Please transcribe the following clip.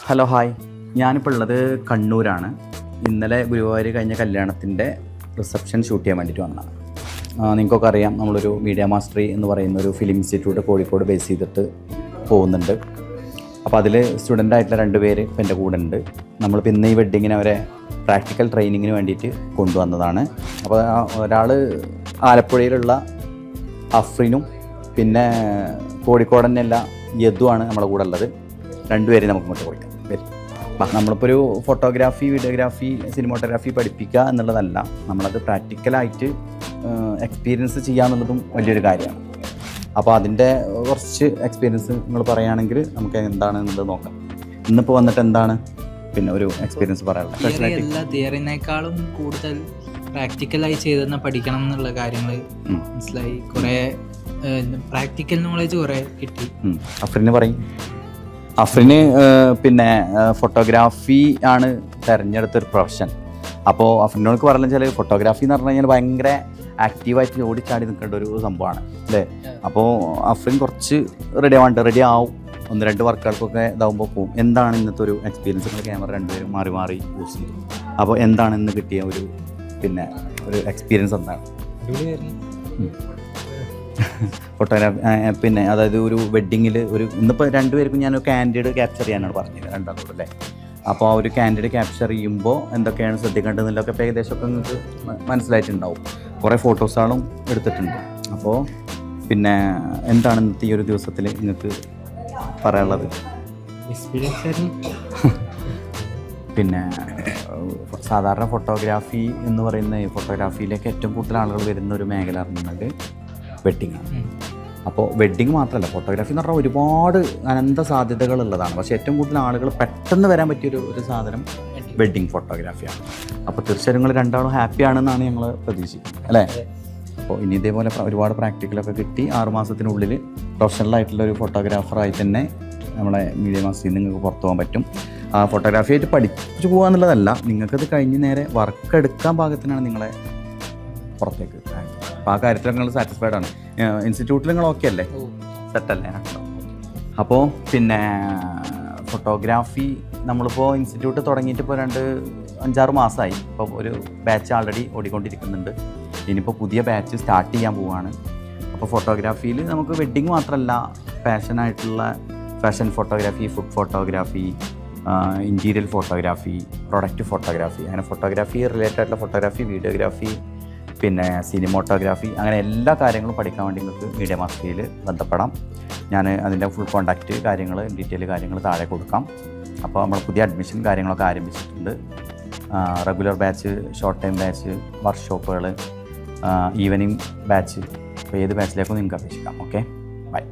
Hello hi, ഞാനിപ്പോൾ ഉള്ളത് കണ്ണൂരാണ്. ഇന്നലെ ഗുരുവായൂർ കഴിഞ്ഞ കല്യാണത്തിൻ്റെ റിസപ്ഷൻ ഷൂട്ട് ചെയ്യാൻ വേണ്ടിയിട്ട് വന്നതാണ്. നിങ്ങൾക്കൊക്കെ അറിയാം, നമ്മളൊരു മീഡിയ മാസ്റ്ററി എന്ന് പറയുന്ന ഒരു ഫിലിം ഇൻസ്റ്റിറ്റ്യൂട്ട് കോഴിക്കോട് ബേസ് ചെയ്തിട്ട് പോകുന്നുണ്ട്. അപ്പോൾ അതിൽ സ്റ്റുഡൻ്റായിട്ടുള്ള 2 പേര് ഇപ്പം എൻ്റെ കൂടെ ഉണ്ട്. നമ്മളിപ്പോൾ ഇന്ന് ഈ വെഡ്ഡിങ്ങിന് അവരെ പ്രാക്ടിക്കൽ ട്രെയിനിങ്ങിന് വേണ്ടിയിട്ട് കൊണ്ടുവന്നതാണ്. അപ്പോൾ ഒരാൾ ആലപ്പുഴയിലുള്ള അഫ്രിനും പിന്നെ കോഴിക്കോട് തന്നെയല്ല യദുവാണ് നമ്മളെ കൂടെ ഉള്ളത്. 2 പേരെ നമുക്ക് ഇങ്ങോട്ട് കൊടുക്കാം. നമ്മളിപ്പോൾ ഒരു ഫോട്ടോഗ്രാഫി, വീഡിയോഗ്രാഫി, സിനിമോട്ടോഗ്രാഫി പഠിപ്പിക്കുക എന്നുള്ളതല്ല, നമ്മളത് പ്രാക്ടിക്കലായിട്ട് എക്സ്പീരിയൻസ് ചെയ്യുക എന്നുള്ളതും വലിയൊരു കാര്യമാണ്. അപ്പോൾ അതിൻ്റെ കുറച്ച് എക്സ്പീരിയൻസ് നിങ്ങൾ പറയുകയാണെങ്കിൽ നമുക്ക് എന്താണെന്നുള്ളത് നോക്കാം. ഇന്നിപ്പോൾ വന്നിട്ട് എന്താണ് പിന്നെ ഒരു എക്സ്പീരിയൻസ് പറയാനുള്ളത്? തിയറിനേക്കാളും കൂടുതൽ പ്രാക്ടിക്കലായി ചെയ്തെന്ന് പഠിക്കണം എന്നുള്ള കാര്യങ്ങൾ മനസ്സിലായി. കുറേ പ്രാക്ടിക്കൽ നോളേജ് കുറേ കിട്ടി. അഫ്രിന് പറയും. അഫ്രിന് പിന്നെ ഫോട്ടോഗ്രാഫി ആണ് തിരഞ്ഞെടുത്തൊരു പ്രൊഫഷൻ. അപ്പോൾ അഫ്രിനോട് പറയുന്നത് വെച്ചാൽ ഫോട്ടോഗ്രാഫി എന്ന് പറഞ്ഞു കഴിഞ്ഞാൽ ഭയങ്കര ആക്റ്റീവായിട്ട് ഓടിച്ചാടി നിൽക്കേണ്ട ഒരു സംഭവമാണ് അല്ലേ. അപ്പോൾ അഫ്രിൻ കുറച്ച് റെഡി ആവും. 1-2 വർക്കുകൾക്കൊക്കെ ഇതാവുമ്പോൾ പോകും. എന്താണ് ഇന്നത്തെ ഒരു എക്സ്പീരിയൻസ്? നിങ്ങൾ ക്യാമറ 2 പേരും മാറി മാറി യൂസ് ചെയ്യും. അപ്പോൾ എന്താണ് ഇന്ന് കിട്ടിയ ഒരു എക്സ്പീരിയൻസ് എന്താണ്? ഫോട്ടോഗ്രാഫി പിന്നെ അതായത് ഒരു വെഡ്ഡിങ്ങിൽ ഇന്നിപ്പോൾ 2 പേർക്കും ഞാൻ കാൻഡിഡ് ക്യാപ്ചർ ചെയ്യാനാണ് പറഞ്ഞത്, 2 അല്ലേ. അപ്പോൾ ആ ഒരു കാൻഡിഡ് ക്യാപ്ചർ ചെയ്യുമ്പോൾ എന്തൊക്കെയാണ് ശ്രദ്ധിക്കേണ്ടതെന്നൊക്കെ ഇപ്പോൾ ഏകദേശമൊക്കെ നിങ്ങൾക്ക് മനസ്സിലായിട്ടുണ്ടാവും. കുറേ ഫോട്ടോസുകളും എടുത്തിട്ടുണ്ട്. അപ്പോൾ പിന്നെ എന്താണ് ഇന്നത്തെ ഈ ഒരു ദിവസത്തിൽ നിങ്ങൾക്ക് പറയാനുള്ളത്? പിന്നെ സാധാരണ ഫോട്ടോഗ്രാഫി എന്ന് പറയുന്ന ഫോട്ടോഗ്രാഫിയിലേക്ക് ഏറ്റവും കൂടുതൽ ആളുകൾ വരുന്ന ഒരു മേഖല അറിഞ്ഞത് വെഡ്ഡിങ്ങാണ്. അപ്പോൾ വെഡ്ഡിങ് മാത്രമല്ല, ഫോട്ടോഗ്രാഫി എന്ന് പറഞ്ഞാൽ ഒരുപാട് അനന്ത സാധ്യതകളുള്ളതാണ്. പക്ഷേ ഏറ്റവും കൂടുതൽ ആളുകൾ പെട്ടെന്ന് വരാൻ പറ്റിയൊരു സാധനം വെഡ്ഡിങ് ഫോട്ടോഗ്രാഫിയാണ്. അപ്പോൾ തീർച്ചയായും നിങ്ങൾ 2 ഹാപ്പി ആണെന്നാണ് ഞങ്ങൾ പ്രതീക്ഷിക്കുന്നത് അല്ലേ. അപ്പോൾ ഇനി ഇതേപോലെ ഒരുപാട് പ്രാക്ടിക്കലൊക്കെ കിട്ടി 6 മാസത്തിനുള്ളിൽ പ്രൊഫഷണലായിട്ടുള്ള ഒരു ഫോട്ടോഗ്രാഫറായിട്ട് തന്നെ നമ്മളെ മീഡിയ മാസ്റ്ററിൽ നിങ്ങൾക്ക് പുറത്തു പോകാൻ പറ്റും. ഫോട്ടോഗ്രാഫി ആയിട്ട് പഠിച്ചു പോകുക എന്നുള്ളതല്ല, നിങ്ങൾക്കത് കഴിഞ്ഞ് നേരെ വർക്ക് എടുക്കാൻ പാകത്തിനാണ് നിങ്ങളെ പുറത്തേക്ക്. അപ്പോൾ ആ കാര്യത്തിൽ നിങ്ങൾ സാറ്റിസ്ഫൈഡ് ആണ്. ഇൻസ്റ്റിറ്റ്യൂട്ടിൽ നിങ്ങൾ ഓക്കെ അല്ലേ, സെറ്റല്ലേ? അപ്പോൾ പിന്നെ ഫോട്ടോഗ്രാഫി നമ്മളിപ്പോൾ ഇൻസ്റ്റിറ്റ്യൂട്ട് തുടങ്ങിയിട്ട് ഇപ്പോൾ 5-6 മാസമായി. ഇപ്പോൾ ഒരു ബാച്ച് ആൾറെഡി ഓടിക്കൊണ്ടിരിക്കുന്നുണ്ട്. ഇനിയിപ്പോൾ പുതിയ ബാച്ച് സ്റ്റാർട്ട് ചെയ്യാൻ പോവുകയാണ്. അപ്പോൾ ഫോട്ടോഗ്രാഫിയിൽ നമുക്ക് വെഡ്ഡിങ് മാത്രമല്ല, പാഷനായിട്ടുള്ള fashion photography, food photography, interior photography, product photography, അങ്ങനെ ഫോട്ടോഗ്രാഫി റിലേറ്റഡ് ആയിട്ടുള്ള ഫോട്ടോഗ്രാഫി, വീഡിയോഗ്രാഫി, പിന്നെ സിനിമോട്ടോഗ്രാഫി, അങ്ങനെ എല്ലാ കാര്യങ്ങളും പഠിക്കാൻ വേണ്ടി നിങ്ങൾക്ക് മീഡിയ മാസ്റ്ററിയിൽ ബന്ധപ്പെടാം. ഞാൻ അതിൻ്റെ ഫുൾ കോൺടാക്റ്റ് ഡീറ്റെയിൽ കാര്യങ്ങൾ താഴെ കൊടുക്കാം. അപ്പോൾ നമ്മൾ പുതിയ അഡ്മിഷൻ കാര്യങ്ങളൊക്കെ ആരംഭിച്ചിട്ടുണ്ട്. Regular batch, short time batch, വർക്ക്ഷോപ്പുകൾ, ഈവനിങ് ബാച്ച്, അപ്പോൾ ഏത് ബാച്ചിലേക്കും നിങ്ങൾക്ക് അപേക്ഷിക്കാം. Okay, by.